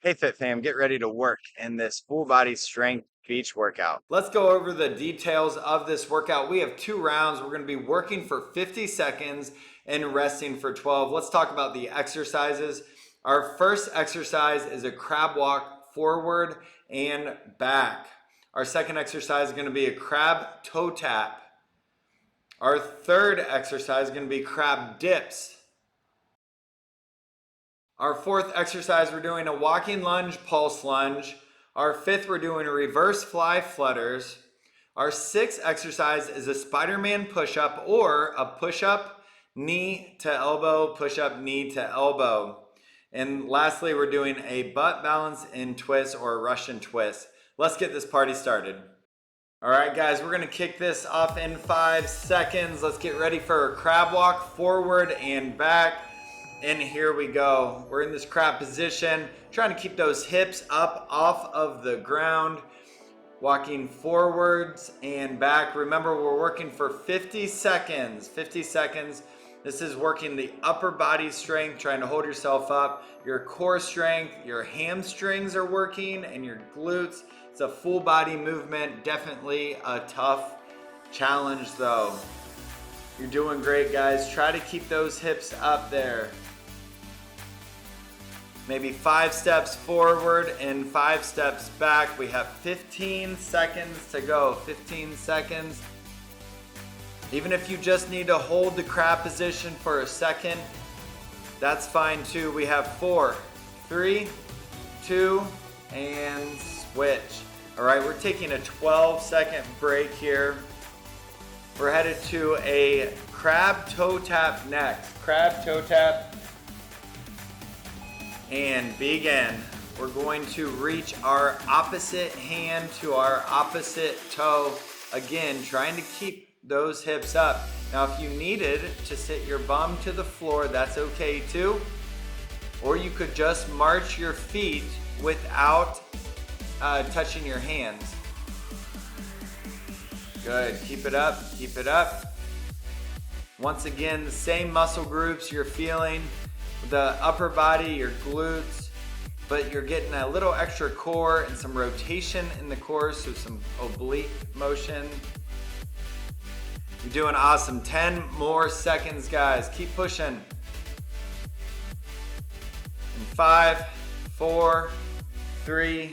Hey Fit Fam, get ready to work in this full body strength beach workout. Let's go over the details of this workout. We have 2 rounds. We're going to be working for 50 seconds and resting for 12. Let's talk about the exercises. Our first exercise is a crab walk forward and back. Our second exercise is going to be a crab toe tap. Our third exercise is going to be crab dips. Our fourth exercise, we're doing a walking lunge, pulse lunge. Our fifth, we're doing a reverse fly flutters. Our sixth exercise is a Spider-Man push-up or a push-up, knee to elbow, push-up, knee to elbow. And lastly, we're doing a butt balance and twist or a Russian twist. Let's get this party started. All right, guys, we're gonna kick this off in 5 seconds. Let's get ready for a crab walk forward and back. And here we go. We're in this crab position, trying to keep those hips up off of the ground, walking forwards and back. Remember, we're working for 50 seconds. 50 seconds. This is working the upper body strength, trying to hold yourself up. Your core strength, your hamstrings are working, and your glutes. It's a full body movement. Definitely a tough challenge though. You're doing great, guys. Try to keep those hips up there. Maybe 5 steps forward and 5 steps back. We have 15 seconds to go. 15 seconds. Even if you just need to hold the crab position for a second, that's fine too. We have 4, 3, 2, and switch. All right, we're taking a 12-second break here. We're headed to a crab toe tap next. Crab toe tap. And begin. We're going to reach our opposite hand to our opposite toe. Again, trying to keep those hips up. Now, if you needed to sit your bum to the floor, that's okay too. Or you could just march your feet without touching your hands. Good, keep it up, keep it up. Once again, the same muscle groups you're feeling. The upper body, your glutes, but you're getting a little extra core and some rotation in the core, so some oblique motion. You're doing awesome. 10 more seconds, guys. Keep pushing. In 5, 4, 3,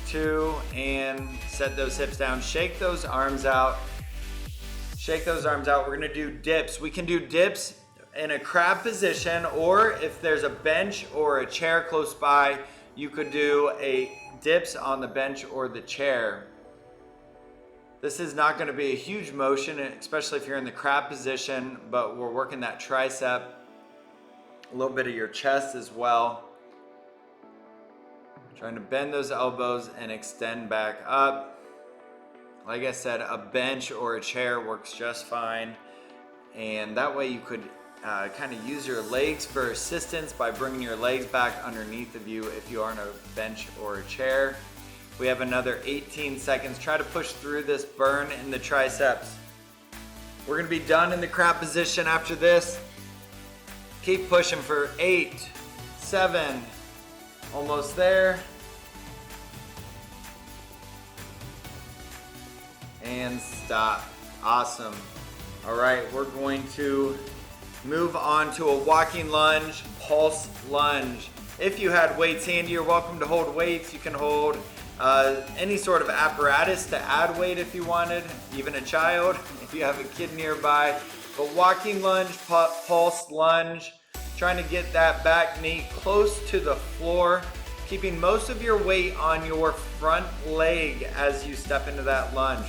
2, and set those hips down. Shake those arms out. Shake those arms out. We're gonna do dips. We can do dips in a crab position, or if there's a bench or a chair close by, you could do a dips on the bench or the chair. This is not going to be a huge motion, especially if you're in the crab position, but we're working that tricep, a little bit of your chest as well. Trying to bend those elbows and extend back up. Like I said, a bench or a chair works just fine, and that way you could kind of use your legs for assistance by bringing your legs back underneath of you if you are on a bench or a chair. We have another 18 seconds. Try to push through this burn in the triceps. We're gonna be done in the crab position after this. Keep pushing for 8, 7, almost there. And stop. Awesome. All right, we're going to move on to a walking lunge, pulse lunge. If you had weights handy, you're welcome to hold weights. You can hold any sort of apparatus to add weight if you wanted, even a child, if you have a kid nearby. But walking lunge, pulse lunge, trying to get that back knee close to the floor, keeping most of your weight on your front leg as you step into that lunge.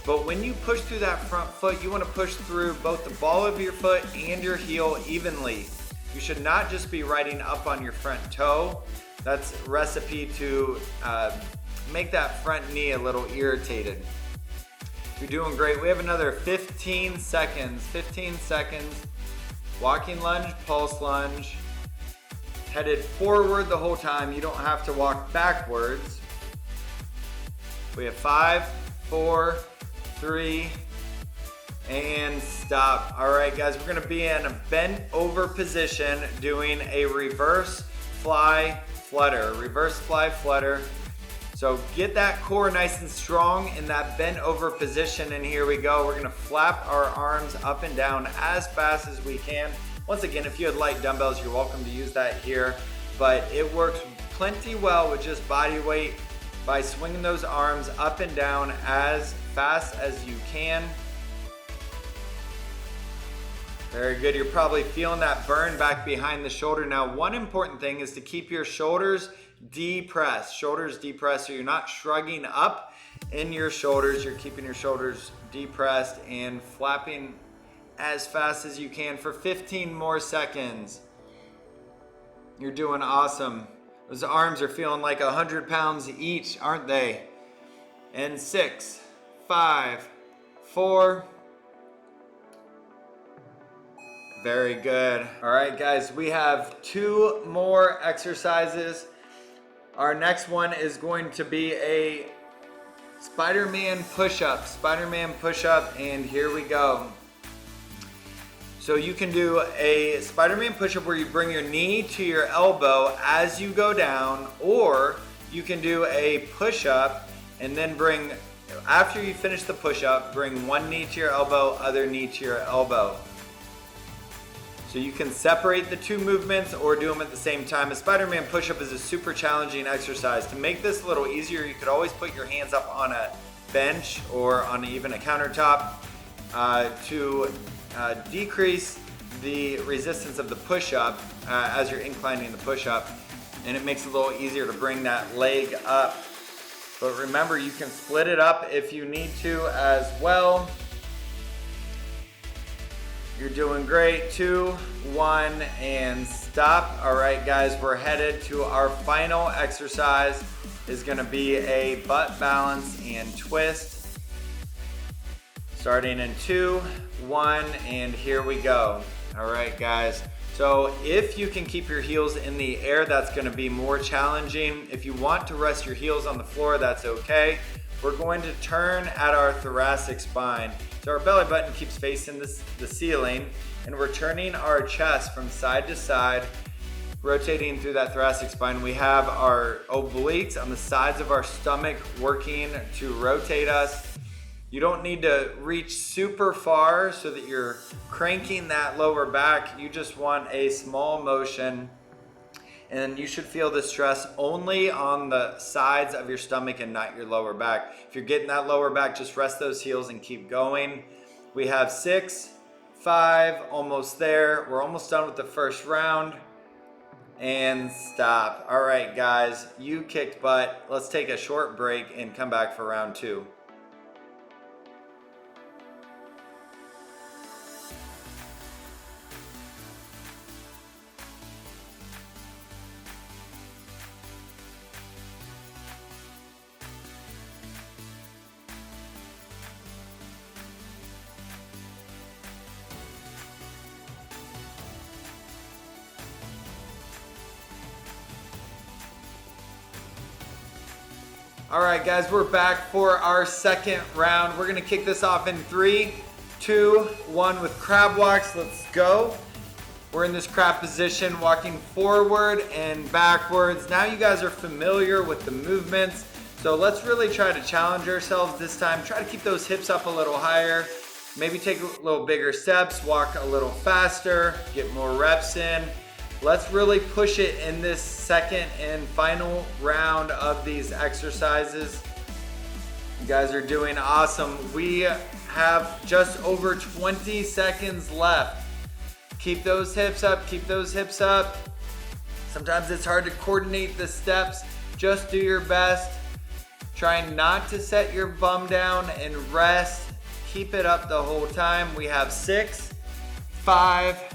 But when you push through that front foot, you want to push through both the ball of your foot and your heel evenly. You should not just be riding up on your front toe. That's a recipe to make that front knee a little irritated. You're doing great. We have another 15 seconds. 15 seconds. Walking lunge, pulse lunge. Headed forward the whole time. You don't have to walk backwards. We have 5, 4, 3, and stop. All right, guys, we're gonna be in a bent over position doing a reverse fly flutter, reverse fly flutter. So get that core nice and strong in that bent over position, and here we go. We're gonna flap our arms up and down as fast as we can. Once again, if you had light dumbbells, you're welcome to use that here, but it works plenty well with just body weight by swinging those arms up and down as fast as you can. Very good. You're probably feeling that burn back behind the shoulder. Now, one important thing is to keep your shoulders depressed. Shoulders depressed, so you're not shrugging up in your shoulders. You're keeping your shoulders depressed and flapping as fast as you can for 15 more seconds. You're doing awesome. Those arms are feeling like 100 pounds each, aren't they? And 6, 5, 4. Very good. All right, guys, we have 2 more exercises. Our next one is going to be a Spider-Man push-up. Spider-Man push-up, and here we go. So you can do a Spider-Man push-up where you bring your knee to your elbow as you go down, or you can do a push-up and then bring, after you finish the push-up, bring one knee to your elbow, other knee to your elbow. So you can separate the 2 movements or do them at the same time. A Spider-Man push-up is a super challenging exercise. To make this a little easier, you could always put your hands up on a bench or on even a countertop to decrease the resistance of the push-up as you're inclining the push-up, and it makes it a little easier to bring that leg up. But remember, you can split it up if you need to as well. You're doing great. 2, 1, and stop. All right, guys, we're headed to our final exercise. Is going to be a butt balance and twist. Starting in 2, 1, and here we go. All right, guys. So if you can keep your heels in the air, that's going to be more challenging. If you want to rest your heels on the floor, that's okay. We're going to turn at our thoracic spine. So our belly button keeps facing the ceiling, and we're turning our chest from side to side, rotating through that thoracic spine. We have our obliques on the sides of our stomach working to rotate us. You don't need to reach super far so that you're cranking that lower back. You just want a small motion, and you should feel the stress only on the sides of your stomach and not your lower back. If you're getting that lower back, just rest those heels and keep going. We have 6, 5, almost there. We're almost done with the first round. And stop. All right, guys, you kicked butt. Let's take a short break and come back for round 2. All right, guys, we're back for our second round. We're gonna kick this off in 3, 2, 1 with crab walks. Let's go. We're in this crab position, walking forward and backwards. Now you guys are familiar with the movements, so let's really try to challenge ourselves this time. Try to keep those hips up a little higher. Maybe take a little bigger steps, walk a little faster, get more reps in. Let's really push it in this second and final round of these exercises. You guys are doing awesome. We have just over 20 seconds left. Keep those hips up, keep those hips up. Sometimes it's hard to coordinate the steps. Just do your best. Try not to set your bum down and rest. Keep it up the whole time. We have 6, 5,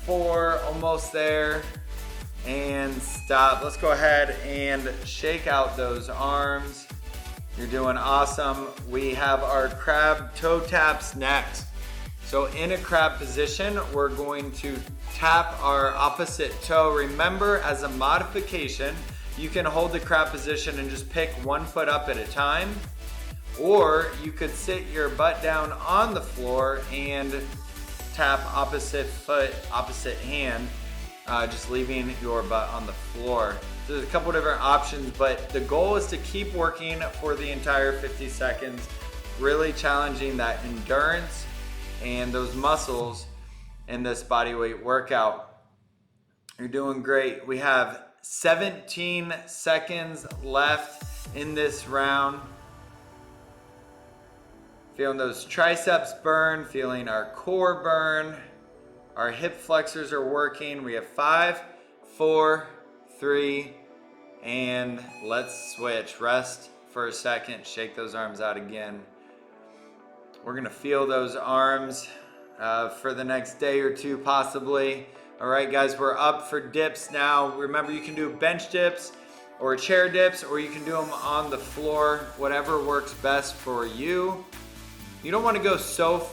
4, almost there, and stop. Let's go ahead and shake out those arms. You're doing awesome. We have our crab toe taps next. So in a crab position, we're going to tap our opposite toe. Remember, as a modification, you can hold the crab position and just pick one foot up at a time, or you could sit your butt down on the floor and tap opposite foot, opposite hand. just leaving your butt on the floor. So there's a couple different options, but the goal is to keep working for the entire 50 seconds, really challenging that endurance and those muscles in this body weight workout. You're doing great. We have 17 seconds left in this round. Feeling those triceps burn, feeling our core burn. Our hip flexors are working. We have 5, 4, 3, and let's switch. Rest for a second. Shake those arms out again. We're gonna feel those arms for the next day or two possibly. All right, guys, we're up for dips now. Remember, you can do bench dips or chair dips, or you can do them on the floor, whatever works best for you. You don't want to go so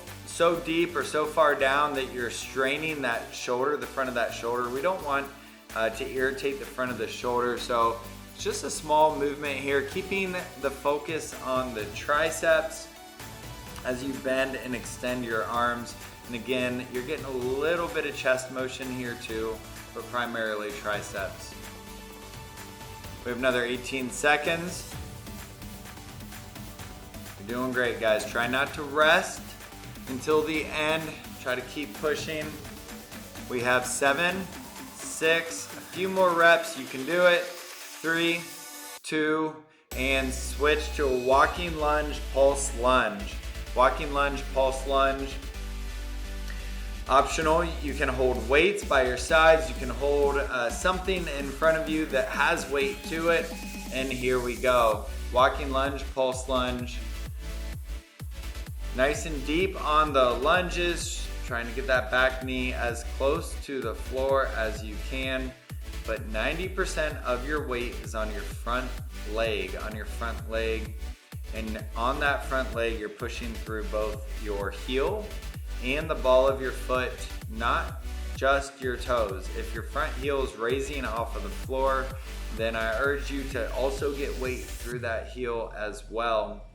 deep or so far down that you're straining that shoulder, the front of that shoulder. We don't want to irritate the front of the shoulder. So it's just a small movement here, keeping the focus on the triceps as you bend and extend your arms. And again, you're getting a little bit of chest motion here too, but primarily triceps. We have another 18 seconds. You're doing great, guys. Try not to rest until the end. Try to keep pushing. We have 7, 6, a few more reps. You can do it. 3, 2, and switch to a walking lunge, pulse lunge. Walking lunge, pulse lunge. Optional, you can hold weights by your sides. You can hold something in front of you that has weight to it. And here we go. Walking lunge, pulse lunge. Nice and deep on the lunges, trying to get that back knee as close to the floor as you can, but 90% of your weight is on your front leg, and on that front leg, you're pushing through both your heel and the ball of your foot, not just your toes. If your front heel is raising off of the floor, then I urge you to also get weight through that heel as well.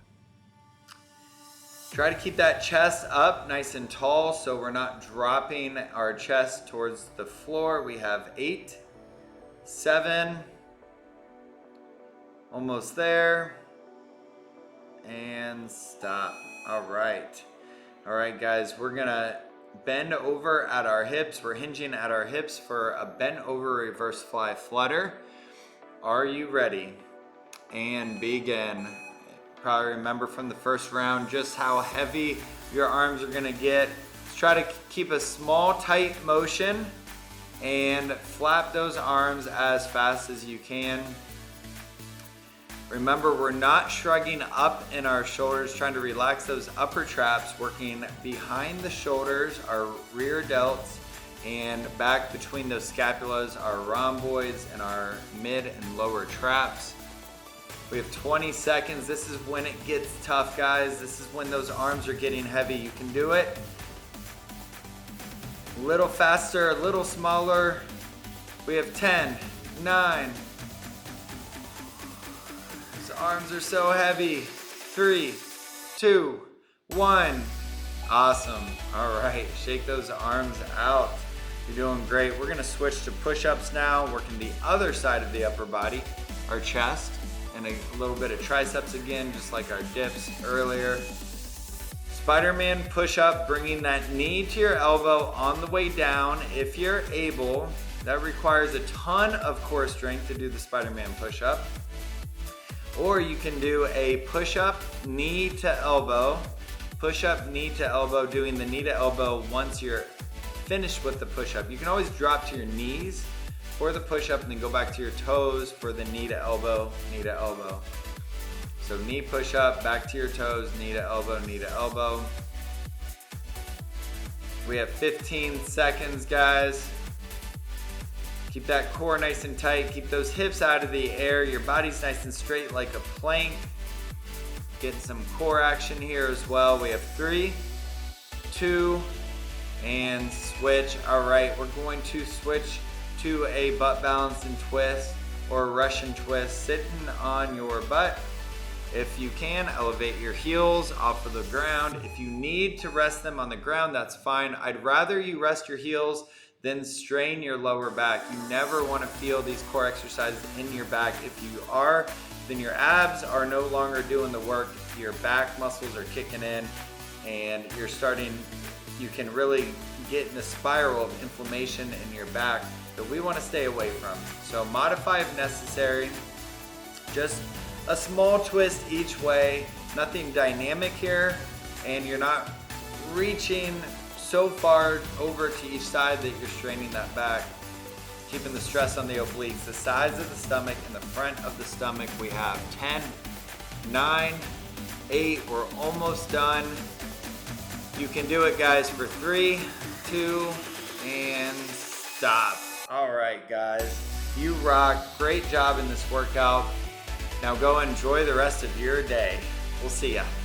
Try to keep that chest up nice and tall so we're not dropping our chest towards the floor. We have 8, 7, almost there, and stop. All right, guys, we're gonna bend over at our hips. We're hinging at our hips for a bent over reverse fly flutter. Are you ready? And begin. Probably remember from the first round just how heavy your arms are gonna get. Let's try to keep a small, tight motion and flap those arms as fast as you can. Remember, we're not shrugging up in our shoulders, trying to relax those upper traps, working behind the shoulders, our rear delts, and back between those scapulas, our rhomboids, and our mid and lower traps. We have 20 seconds. This is when it gets tough, guys. This is when those arms are getting heavy. You can do it. A little faster, a little smaller. We have 10, 9. These arms are so heavy. 3, 2, 1. Awesome. All right, shake those arms out. You're doing great. We're gonna switch to push-ups now, working the other side of the upper body, our chest, and a little bit of triceps again, just like our dips earlier. Spider-Man push-up, bringing that knee to your elbow on the way down if you're able. That requires a ton of core strength to do the Spider-Man push-up. Or you can do a push-up, knee to elbow. Push-up, knee to elbow, doing the knee to elbow once you're finished with the push-up. You can always drop to your knees for the push-up and then go back to your toes for the knee to elbow, knee to elbow. So knee push-up, back to your toes, knee to elbow, knee to elbow. We have 15 seconds, guys. Keep that core nice and tight. Keep those hips out of the air. Your body's nice and straight like a plank. Getting some core action here as well. We have 3, 2, and switch. All right, we're going to switch to a butt balance and twist or a Russian twist, sitting on your butt. If you can, elevate your heels off of the ground. If you need to rest them on the ground, that's fine. I'd rather you rest your heels then strain your lower back. You never want to feel these core exercises in your back. If you are, then your abs are no longer doing the work. Your back muscles are kicking in, and you can really get in a spiral of inflammation in your back that we want to stay away from. So modify if necessary. Just a small twist each way, nothing dynamic here, and you're not reaching so far over to each side that you're straining that back. Keeping the stress on the obliques, the sides of the stomach and the front of the stomach. We have 10, 9, 8, we're almost done. You can do it, guys, for 3, 2, and stop. All right, guys, you rock. Great job in this workout. Now go enjoy the rest of your day. We'll see ya.